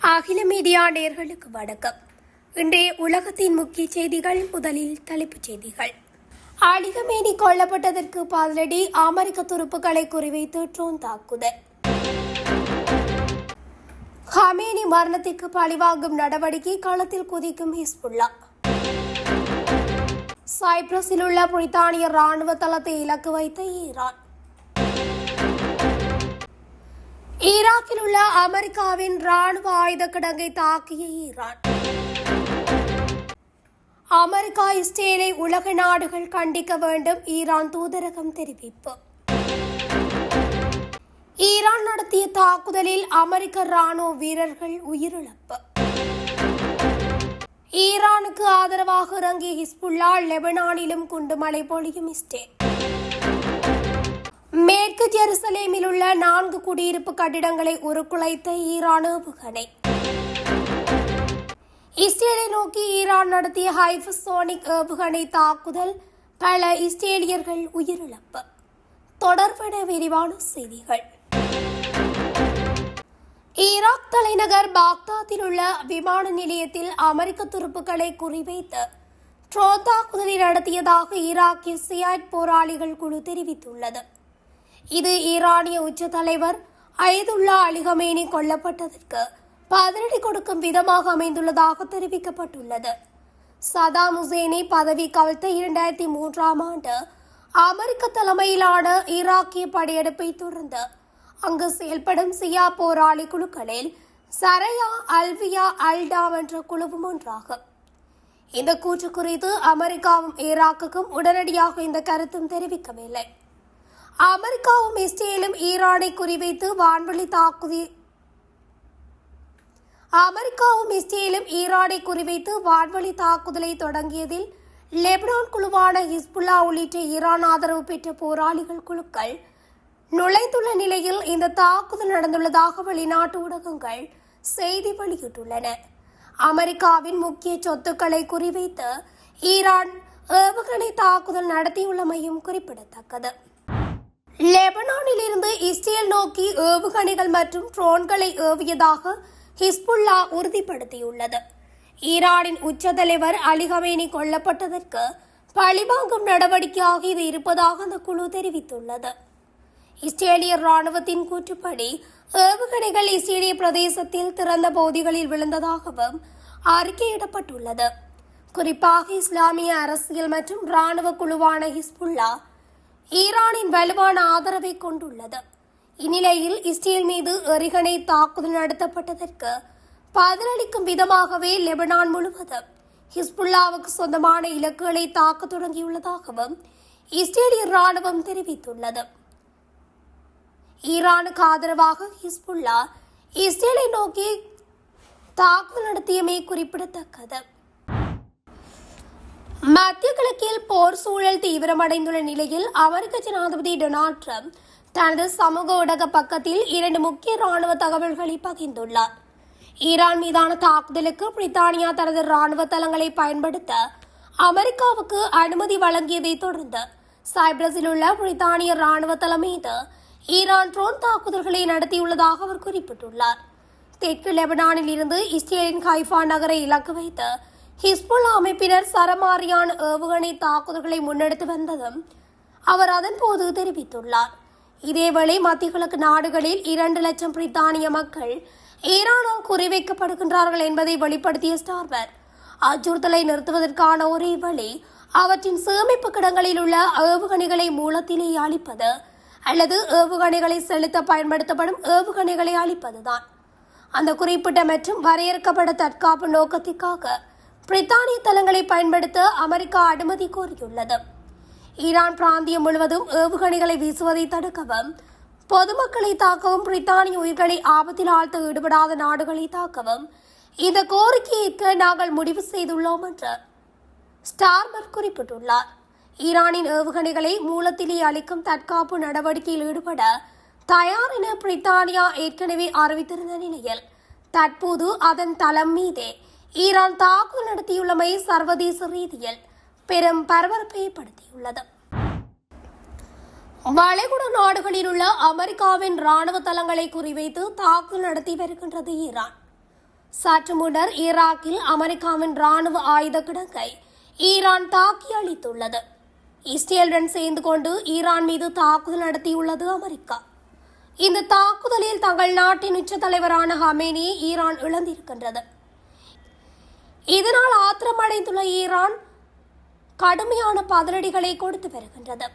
அகில மீடியா நேயர்களுக்கு வணக்கம். இன்றைய உலகத்தின் முக்கிய செய்திகள். முதலில் தலைப்புச் செய்திகள். அலிகமேனி கொல்லப்பட்டதற்கு பதிலடி, அமெரிக்க துருப்புக்களை குறிவைத்து ட்ரோன் தாக்குதல். ஹமேனி மரணத்திற்கு பழிவாங்கும் நடவடிக்கை, களத்தில் குதிக்கும் ஹிஸ்புல்லா. சைப்ரஸில் உள்ள பிரித்தானிய ராணுவ தளத்தை இலக்கு வைத்த ஈரான். ஈராக்கில் உள்ள அமெரிக்காவின் ராணுவ ஆயுத கிடங்கை தாக்கிய ஈரான். அமெரிக்கா இஸ்ரேலை உலக நாடுகள் கண்டிக்க வேண்டும், ஈரான் தூதரகம் தெரிவிப்பு. ஈரான் நடத்திய தாக்குதலில் அமெரிக்க ராணுவ வீரர்கள் உயிரிழப்பு. ஈரானுக்கு ஆதரவாக இறங்கிய ஹிஸ்புல்லா, லெபனானிலும் குண்டுமழை பொழியும் இஸ்ரேல். மேற்கு ஜெருசலேமில் உள்ள 4 குடியிருப்பு கட்டிடங்களை உருக்குலைத்த ஈரான் ஏவுகணை. இஸ்ரேலை நோக்கி ஈரான் நடத்திய ஹைபர்சோனிக் ஏவுகணை தாக்குதல், பல இஸ்ரேலியர்கள் உயிரிழப்பு. தொடர்பட விரிவான செய்திகள். ஈராக் தலைநகர் பாக்தாத்தில் உள்ள விமான நிலையத்தில் அமெரிக்க துருப்புக்களை குறிவைத்து ட்ரோன் தாக்குதலை நடத்தியதாக ஈராக்கிய சியாட் போராளிகள் குழு தெரிவித்துள்ளது. இது ஈரானிய உச்ச தலைவர் அயதுல்லா அலி கமேனி கொல்லப்பட்டதற்கு பதிலடி கொடுக்கும் விதமாக அமைந்துள்ளதாக தெரிவிக்கப்பட்டுள்ளது. சதாம் ஹுசேனை பதவி கவிழ்த்த 2003ஆம் ஆண்டு அமெரிக்க தலைமையிலான ஈராக்கிய படையெடுப்பை தொடர்ந்து அங்கு செயல்படும் சியா போராளி குழுக்களில் சரையா அல்வியா அல்டாம் என்ற குழுவும் ஒன்றாகும். இந்த கூற்று குறித்து அமெரிக்காவும் ஈராக்குக்கும் உடனடியாக இந்த கருத்தும் தெரிவிக்கவில்லை. அமெரிக்காவும் இஸ்ரேலும் ஈரானை குறிவைத்து வான்வழி தாக்குதலை தொடங்கியதில் லெபனான் குழுவான ஹிஸ்புல்லா உள்ளிட்ட ஈரான் ஆதரவு பெற்ற போராளிகள் குழுக்கள் நுழைந்துள்ள நிலையில் இந்த தாக்குதல் நடந்துள்ளதாக வெளிநாட்டு ஊடகங்கள் செய்தி வெளியிட்டுள்ளன. அமெரிக்காவின் முக்கிய சொத்துக்களை குறிவைத்து ஈரான் ஏவுகணை தாக்குதல் நடத்தியுள்ளமையும் குறிப்பிடத்தக்கது. லெபனானில் இருந்து இஸ்ரேல் நோக்கி ஏவுகணைகள் மற்றும் ட்ரோன்களை ஏவியதாக ஹிஸ்புல்லா உறுதிப்படுத்தியுள்ளது. ஈரானின் உச்ச தலைவர் அலி கமேனி கொல்லப்பட்டதற்கு பழிவாங்கும் நடவடிக்கையாக இது இருப்பதாக அந்த குழு தெரிவித்துள்ளது. இஸ்ரேலிய ராணுவத்தின் கூற்றுப்படி ஏவுகணைகள் இஸ்ரேலிய பிரதேசத்தில் திறந்த பகுதிகளில் விழுந்ததாகவும் அறிக்கையிடப்பட்டுள்ளது. குறிப்பாக இஸ்லாமிய அரசியல் மற்றும் ராணுவ குழுவான ஹிஸ்புல்லா ஈரானின் வலுவான ஆதரவை கொண்டுள்ளது. இந்நிலையில் இஸ்ரேல் மீது எறிகணை தாக்குதல் நடத்தப்பட்டதற்கு பதிலளிக்கும் விதமாகவே லெபனான் முழுவதும் ஹிஸ்புல்லாவுக்கு சொந்தமான இலக்குகளை தாக்க தொடங்கியுள்ளதாகவும் இஸ்ரேலிய ராணுவம் தெரிவித்துள்ளது. ஈரானுக்கு ஆதரவாக ஹிஸ்புல்லா இஸ்ரேலை நோக்கி தாக்குதல் நடத்தியமை குறிப்பிடத்தக்கது. மத்திய கிழக்கில் போர் சூழல் தீவிரமடைந்துள்ள நிலையில் அமெரிக்க ஜனாதிபதி டொனால்ட் ட்ரம்ப் தனது சமூக ஊடக பக்கத்தில் 2 முக்கிய ராணுவ தகவல்களை பகிர்ந்துள்ளார். ஈரான் மீதான தாக்குதலுக்கு பிரித்தானியா தனது ராணுவ தளங்களை பயன்படுத்த அமெரிக்காவுக்கு அனுமதி வழங்கியதை தொடர்ந்து சைப்ரஸில் உள்ள பிரித்தானிய ராணுவ தளம் மீது ஈரான் ட்ரோன் தாக்குதல்களை நடத்தியுள்ளதாக அவர் குறிப்பிட்டுள்ளார். தெற்கு லெபனானில் இருந்து இஸ்ரேலின் ஹைஃபா நகரை இலக்கு வைத்து ஹிஸ்புல்லா அமைப்பினர் சரமாரியான ஏவுகணை தாக்குதல்களை முன்னெடுத்து வந்ததும் அவர் அதன்போது தெரிவித்துள்ளார். இதேவேளை மத்திய கிழக்கு நாடுகளில் 2 லட்சம் பிரித்தானிய மக்கள் ஈரானால் குறிவைக்கப்படுகின்றார்கள் என்பதை வெளிப்படுத்திய ஸ்டார்வர், அச்சுறுத்தலை நிறுத்துவதற்கான ஒரே வழி அவற்றின் சேமிப்பு கிடங்களில் உள்ள ஏவுகணைகளை மூலத்திலேயே அழிப்பது அல்லது ஏவுகணைகளை செலுத்த பயன்படுத்தப்படும் ஏவுகணைகளை அழிப்பதுதான். அந்த குறிப்பிட்ட மற்றும் வரையறுக்கப்பட்ட தற்காப்பு நோக்கத்திற்காக பிரித்தானிய தளங்களை பயன்படுத்த அமெரிக்கா அனுமதி கோரியுள்ளது. ஈரான் பிராந்தியம் முழுவதும் ஏவுகணைகளை வீசுவதை தடுக்கவும், பொதுமக்களை தாக்கவும், பிரித்தானிய உயிர்களை ஆபத்தில் ஆழ்த்த ஈடுபடாத நாடுகளை தாக்கவும் இந்த கோரிக்கையை ஏற்க நாங்கள் முடிவு செய்துள்ளோம் என்று ஸ்டார்மர் குறிப்பிட்டுள்ளார். ஈரானின் ஏவுகணைகளை மூலத்திலே அளிக்கும் தற்காப்பு நடவடிக்கையில் ஈடுபட தயார் என பிரித்தானியா ஏற்கனவே அறிவித்திருந்த நிலையில் தற்போது அதன் தளம் மீதே ஈரான் தாக்குதல் நடத்தியுள்ளமை சர்வதேச ரீதியில் பெரும் பரபரப்பை ஏற்படுத்தியுள்ளது. வளைகுடா நாடுகளில் உள்ள அமெரிக்காவின் ராணுவ தளங்களை குறிவைத்து தாக்குதல் நடத்தி வருகின்றது ஈரான். சற்று முன்னர் ஈராக்கில் அமெரிக்காவின் ராணுவ ஆயுத கிடங்கை ஈரான் தாக்கி அளித்துள்ளது. இஸ்ரேலுடன் சேர்ந்து கொண்டு ஈரான் மீது தாக்குதல் நடத்தியுள்ளது அமெரிக்கா. இந்த தாக்குதலில் தங்கள் நாட்டின் உச்ச தலைவரான ஹமேனியை ஈரான் இழந்திருக்கின்றது. இதனால் ஆத்திரமடைந்துள்ள ஈரான் கடுமையான பதிலடிகளை கொடுத்து வருகின்றது.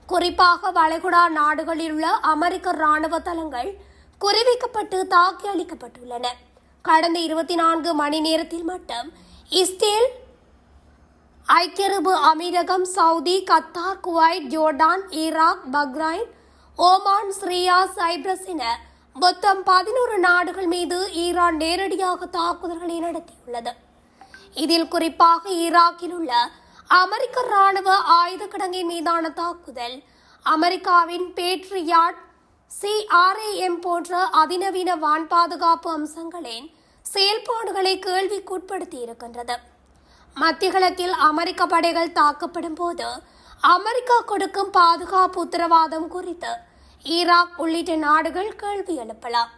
குறிப்பாக வளைகுடா நாடுகளில் உள்ள அமெரிக்க ராணுவ தளங்கள் குறிவைக்கப்பட்டு தாக்கி அளிக்கப்பட்டுள்ளன. கடந்த 24 மணி நேரத்தில் மட்டும் இஸ்ரேல், ஐக்கிய அரபு அமீரகம், Saudi, Qatar, Kuwait, Jordan, Iraq, Bahrain, Oman, Syria, Cyprus என மொத்தம் 11 நாடுகள் மீது ஈரான் நேரடியாக தாக்குதல்களை நடத்தியுள்ளது. இதில் குறிப்பாக ஈராக்கில் உள்ள அமெரிக்க ராணுவ ஆயுத கிடங்கின் மீதான தாக்குதல், அமெரிக்காவின் பேட்ரியாட், CRAM போன்ற அதிநவீன வான் பாதுகாப்பு அம்சங்களின் செயல்பாடுகளை கேள்விக்குட்படுத்தி இருக்கின்றது. மத்திய கிழக்கில் அமெரிக்க படைகள் தாக்கப்படும் போது அமெரிக்கா கொடுக்கும் பாதுகாப்பு உத்தரவாதம் குறித்து ஈராக் உள்ளிட்ட நாடுகள் கேள்வி எழுப்பலாம்.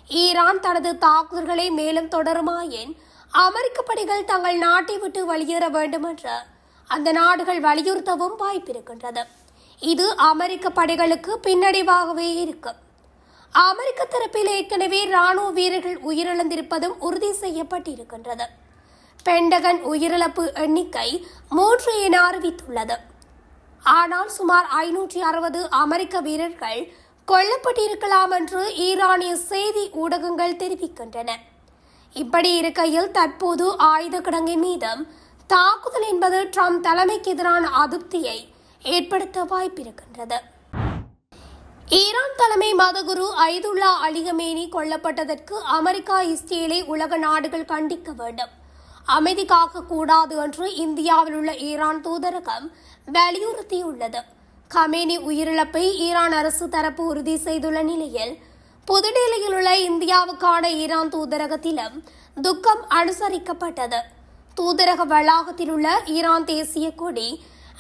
ஈரான் தனது தாக்குதல்களை மேலும் தொடருமாயின் அமெரிக்க படைகள் தங்கள் நாட்டை விட்டு வெளியேற வேண்டும் என்று அந்த நாடுகள் வலியுறுத்தவும் வாய்ப்பிருக்கின்றது. இது அமெரிக்க படைகளுக்கு பின்னடைவாகவே இருக்கும். அமெரிக்க தரப்பில் ஏற்கனவே ராணுவ வீரர்கள் உயிரிழந்திருப்பதும் உறுதி செய்யப்பட்டிருக்கின்றது. பென்டகன் உயிரிழப்பு எண்ணிக்கை 3 என அறிவித்துள்ளது. ஆனால் சுமார் 560 அமெரிக்க வீரர்கள் கொல்லப்பட்டிருக்கலாம் என்று ஈரானிய செய்தி ஊடகங்கள் தெரிவிக்கின்றன. இப்படி இருக்கையில் தற்போது ஆயுத கிடங்கின் மீதும் தாக்குதல் என்பது ட்ரம்ப் தலைமைக்கு எதிரான அதிருப்தியை ஏற்படுத்த வாய்ப்பிருக்கின்றது. ஈரான் தலைமை மதகுரு ஐதுல்லா அலி கமேனி கொல்லப்பட்டதற்கு அமெரிக்கா, இஸ்ரேலை உலக நாடுகள் கண்டிக்க வேண்டும், அமைதி காக்க கூடாது என்று இந்தியாவில் உள்ள ஈரான் தூதரகம் வலியுறுத்தியுள்ளது. கமேனி உயிரிழப்பை ஈரான் அரசு தரப்பு உறுதி செய்துள்ள நிலையில் புதுடெல்லியில் உள்ள இந்தியாவுக்கான ஈரான் தூதரகத்திலும் துக்கம் அனுசரிக்கப்பட்டது. தூதரக வளாகத்தில் உள்ள ஈரான் தேசிய கொடி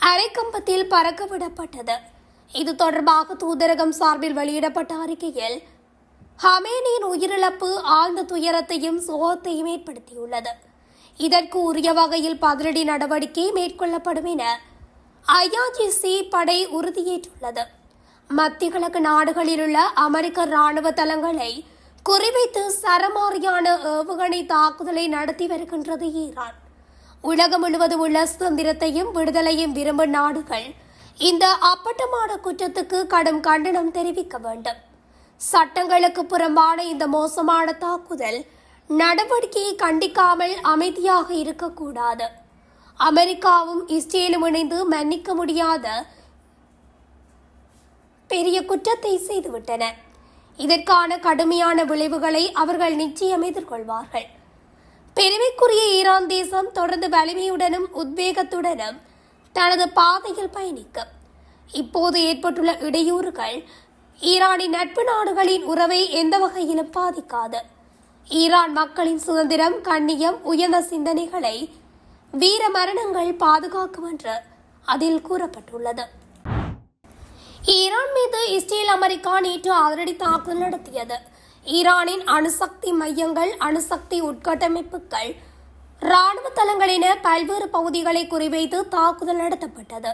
அரைக்கம்பத்தில் பறக்க விடப்பட்டது. இது தொடர்பாக தூதரகம் சார்பில் வெளியிடப்பட்ட அறிக்கையில் ஹமேனியின் உயிரிழப்பு ஆழ்ந்த துயரத்தையும் சோகத்தையும் ஏற்படுத்தியுள்ளது. இதற்கு உரிய வகையில் பதிலடி நடவடிக்கை மேற்கொள்ளப்படும் என IRGC படை உறுதியேற்றுள்ளது. மத்திய கிழக்கு நாடுகளில் உள்ள அமெரிக்க ராணுவ தளங்களை குறிவைத்து சரமாரியான ஏவுகணை தாக்குதலை நடத்தி வருகின்றது ஈரான். உலகம் முழுவதும் உள்ள சுதந்திரத்தையும் விடுதலையும் விரும்பும் நாடுகள் இந்த அப்பட்டமான குற்றத்துக்கு கடும் கண்டனம் தெரிவிக்க வேண்டும். சட்டங்களுக்கு புறம்பான இந்த மோசமான தாக்குதல் நடவடிக்கையை கண்டிக்காமல் அமைதியாக இருக்கக்கூடாது. அமெரிக்காவும் இஸ்ரேலும் இணைந்து மன்னிக்க முடியாத பெரிய குற்றத்தை செய்துவிட்டன. இதற்கான கடுமையான விளைவுகளை அவர்கள் நிச்சயம் எதிர்கொள்வார்கள். பெருமைக்குரிய ஈரான் தேசம் தொடர்ந்து வலிமையுடனும் உத்வேகத்துடனும் தனது பாதையில் பயணிக்கும். இப்போது ஏற்பட்டுள்ள இடையூறுகள் ஈரானின் நட்பு நாடுகளின் உறவை எந்த வகையிலும் பாதிக்காது. ஈரான் மக்களின் சுதந்திரம், கண்ணியம், உயர்ந்த சிந்தனைகளை வீர மரணங்கள் பாதுகாக்கும் என்று அதில் கூறப்பட்டுள்ளது. ஈரான் மீது இஸ்ரேல், அமெரிக்கா நேற்று அதிரடி தாக்குதல் நடத்தியது. ஈரானின் அணுசக்தி மையங்கள், அணுசக்தி உட்கட்டமைப்புகள், ராணுவ தளங்கள் என பல்வேறு பகுதிகளை குறிவைத்து தாக்குதல் நடத்தப்பட்டது.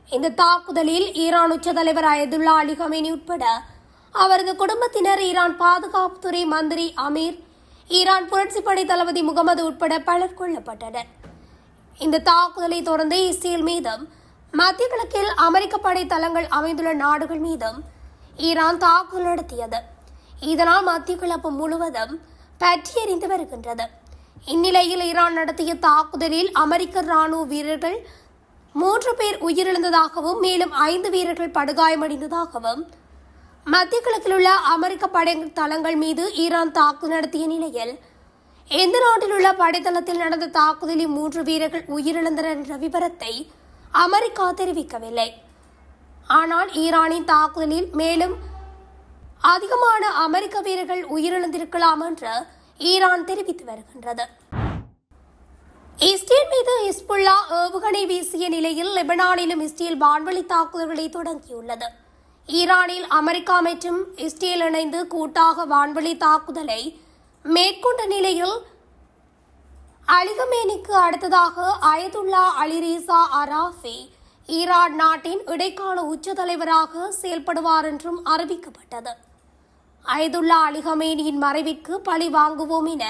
இந்த தாக்குதலில் ஈரான் உச்ச தலைவர் ஐதுல்லா அலி கமேனி உட்பட அவரது குடும்பத்தினர், ஈரான் பாதுகாப்புத்துறை மந்திரி அமீர், ஈரான் புரட்சிப்படை தளபதி முகமது உட்பட பலர் கொல்லப்பட்டனர். இந்த தாக்குதலை தொடர்ந்து இஸ்ரேல் மீதும் மத்திய கிழக்கில் அமெரிக்க படை தளங்கள் அமைந்துள்ள நாடுகள் மீதும் ஈரான் தாக்குதல் நடத்தியது. இதனால் மத்திய கிழக்கு முழுவதும் பற்றியெறிந்து வருகின்றது. இந்நிலையில் ஈரான் நடத்திய தாக்குதலில் அமெரிக்க ராணுவ வீரர்கள் 3 பேர் உயிரிழந்ததாகவும் மேலும் 5 வீரர்கள் படுகாயமடைந்ததாகவும் மத்திய கிழக்கில் உள்ள அமெரிக்க படை தளங்கள் மீது ஈரான் தாக்குதல் நடத்திய நிலையில் எந்த நாட்டில் உள்ள படைத்தளத்தில் நடந்த தாக்குதலில் 3 வீரர்கள் உயிரிழந்தனர் என்ற விவரத்தை அமெரிக்கா தெரிவிக்கவில்லை. ஆனால் ஈரானின் தாக்குதலில் மேலும் அதிகமான அமெரிக்க வீரர்கள் உயிரிழந்திருக்கலாம் என்று ஈரான் தெரிவித்து வருகின்றது. இஸ்ரேல் மீது ஹிஸ்புல்லா ஏவுகணை வீசிய நிலையில் லெபனானிலும் இஸ்ரேல் வான்வழி தாக்குதல்களை தொடங்கியுள்ளது. ஈரானில் அமெரிக்கா மற்றும் இஸ்ரேல் இணைந்து கூட்டாக வான்வழி தாக்குதலை மேற்கொண்ட நிலையில் அலிகமேனிக்கு அடுத்ததாக அயதுல்லா அலிரீசா அராஃபி ஈரான் நாட்டின் இடைக்கால உச்ச தலைவராக செயல்படுவார் என்றும் அறிவிக்கப்பட்டது. அயதுல்லா அலிகமேனியின் மறைவிற்கு பழி வாங்குவோம் என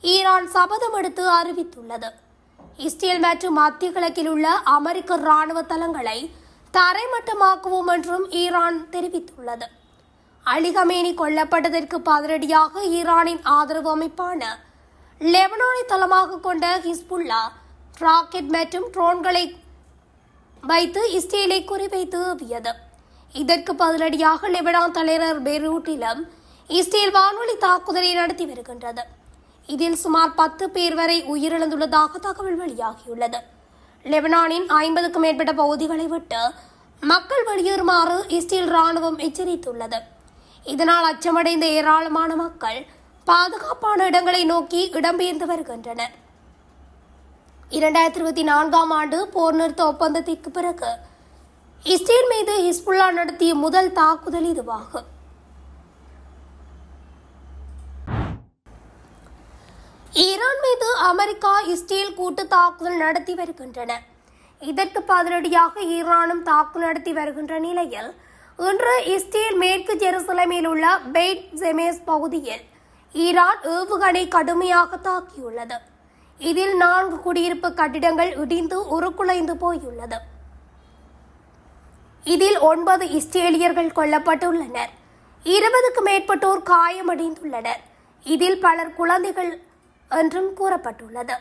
ஈரான் சபதம் எடுத்து அறிவித்துள்ளது. இஸ்ரேல் மற்றும் மத்திய கிழக்கில் உள்ள அமெரிக்க இராணுவ தளங்களை தரைமட்டமாக்குவோம் என்றும் ஈரான் தெரிவித்துள்ளது. அலிகமேனி கொல்லப்பட்டதற்கு பதிலடியாக ஈரானின் ஆதரவு அமைப்பான லெபனானை தளமாக கொண்ட ஹிஸ்புல்லா ராக்கெட் மற்றும் ட்ரோன்களை வைத்து இஸ்ரேலை குறிவைத்து ஏவியது. இதற்கு பதிலடியாக லெபனான் தலைநகர் பெய்ரூட்டிலும் இஸ்ரேல் வான்வழி தாக்குதலை நடத்தி வருகின்றது. இதில் சுமார் 10 பேர் வரை உயிரிழந்துள்ளதாக தகவல் வெளியாகியுள்ளது. லெபனானின் 50க்கும் மேற்பட்ட பகுதிகளை விட்டு மக்கள் வெளியேறுமாறு இஸ்ரேல் ராணுவம் எச்சரித்துள்ளது. இதனால் அச்சமடைந்த ஏராளமான மக்கள் பாதுகாப்பான இடங்களை நோக்கி இடம்பெயர்ந்து வருகின்றனர். 2024ஆம் ஆண்டு போர் நிறுத்த ஒப்பந்தத்திற்கு பிறகு இஸ்ரேல் மீது ஹிஸ்புல்லா நடத்திய முதல் தாக்குதல் இதுவாகும். ஈரான் மீது அமெரிக்கா இஸ்ரேல் கூட்டு தாக்குதல் நடத்தி வருகின்றன. இதற்கு பதிலடியாக ஈரானும் தாக்குதல் நடத்தி வருகின்ற நிலையில் இன்று இஸ்ரேல் மேற்கு ஜெருசலேமில் உள்ள பெய்ட் ஜெமேஸ் பகுதியில் ஈரான் ஏவுகணை கடுமையாக தாக்கியுள்ளது. இதில் 4 குடியிருப்பு கட்டிடங்கள் இடிந்து உருக்குலைந்து போயுள்ளது. இதில் 9 இஸ்ரேலியர்கள் கொல்லப்பட்டுள்ளனர். 20க்கும் மேற்பட்டோர் காயமடைந்துள்ளனர். இதில் பலர் குழந்தைகள் என்றும் கூறப்பட்டுள்ளது.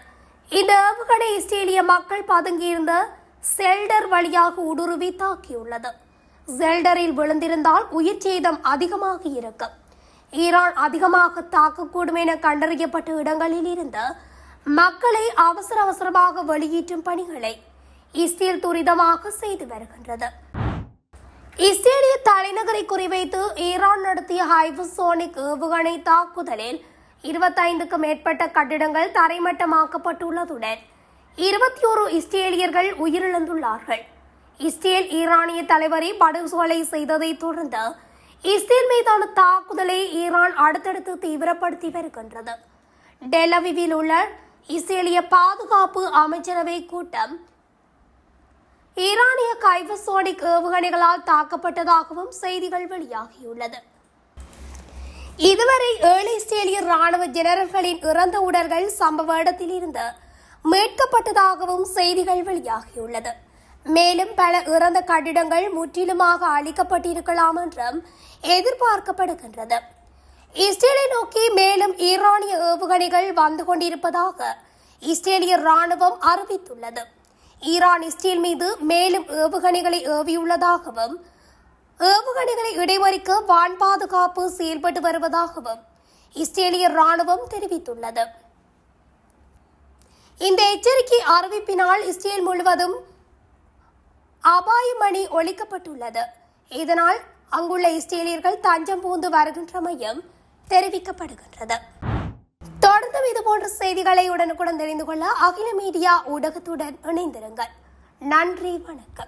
இந்த ஏவுகணை இஸ்ரேலிய மக்கள் பதுங்கியிருந்த செல்டர் வழியாக ஊடுருவி தாக்கியுள்ளது. செல்டரில் விழுந்திருந்தால் உயிர் சேதம் அதிகமாக இருக்கும். ஈரான் அதிகமாக தாக்கக்கூடும் என கண்டறியப்பட்ட இடங்களில் இருந்து மக்களை அவசரமாக வெளியேற்றும் பணிகளை இஸ்ரேல் துரிதமாக செய்து வருகின்றது. இஸ்ரேலிய தலைநகரை குறிவைத்து ஈரான் நடத்திய ஹைபர்சோனிக் ஏவுகணை தாக்குதலில் 25க்கும் மேற்பட்ட கட்டிடங்கள் தரைமட்டமாக்கப்பட்டுள்ளதுடன் 21 இஸ்ரேலியர்கள் உயிரிழந்துள்ளார்கள். இஸ்ரேல் ஈரானிய தலைவரை படுகொலை செய்ததை தொடர்ந்து இஸ்ரேல் மீதான தாக்குதலை ஈரான் அடுத்தடுத்து தீவிரப்படுத்தி வருகின்றது. டெலவிவில் உள்ள இஸ்ரேலிய பாதுகாப்பு அமைச்சரவை கூட்டம் ஈரானிய ஹைபர்சோனிக் ஏவுகணைகளால் தாக்கப்பட்டதாகவும் செய்திகள் வெளியாகியுள்ளது. இதுவரை 7 இஸ்ரேலிய ராணுவ ஜெனரல்களின் இறந்த உடல்கள் சம்பவ இடத்தில் இருந்து மீட்கப்பட்டதாகவும் செய்திகள் வெளியாகியுள்ளது. மேலும் பல இறந்த கட்டிடங்கள் முற்றிலுமாக அழிக்கப்பட்டிருக்கலாம் என்றும் எதிர்பார்க்கப்படுகின்றது. இஸ்ரேலை நோக்கி மேலும் ஈரானிய ஏவுகணைகள் வந்து கொண்டிருப்பதாக இஸ்ரேலிய ராணுவம் அறிவித்துள்ளது. ஈரான் இஸ்ரேல் மீது மேலும் ஏவுகணைகளை ஏவியுள்ளதாகவும் ஏவுகணைகளை இடைமறிக்க வான் பாதுகாப்பு செயல்பட்டு வருவதாகவும் இஸ்ரேலிய ராணுவம் தெரிவித்துள்ளது. இந்த எச்சரிக்கை அறிவிப்பினால் இஸ்ரேல் முழுவதும் அபாயமணி ஒலிக்கப்பட்டுள்ளது. இதனால் அங்குள்ள இஸ்ரேலியர்கள் தஞ்சம் பூந்து வருகின்றமையும் தெரிவிக்கப்படுகின்றது. தொடர்ந்தும் இதுபோன்ற செய்திகளை உடனுக்குடன் தெரிந்து கொள்ள அகில மீடியா ஊடகத்துடன் இணைந்திருங்கள். நன்றி, வணக்கம்.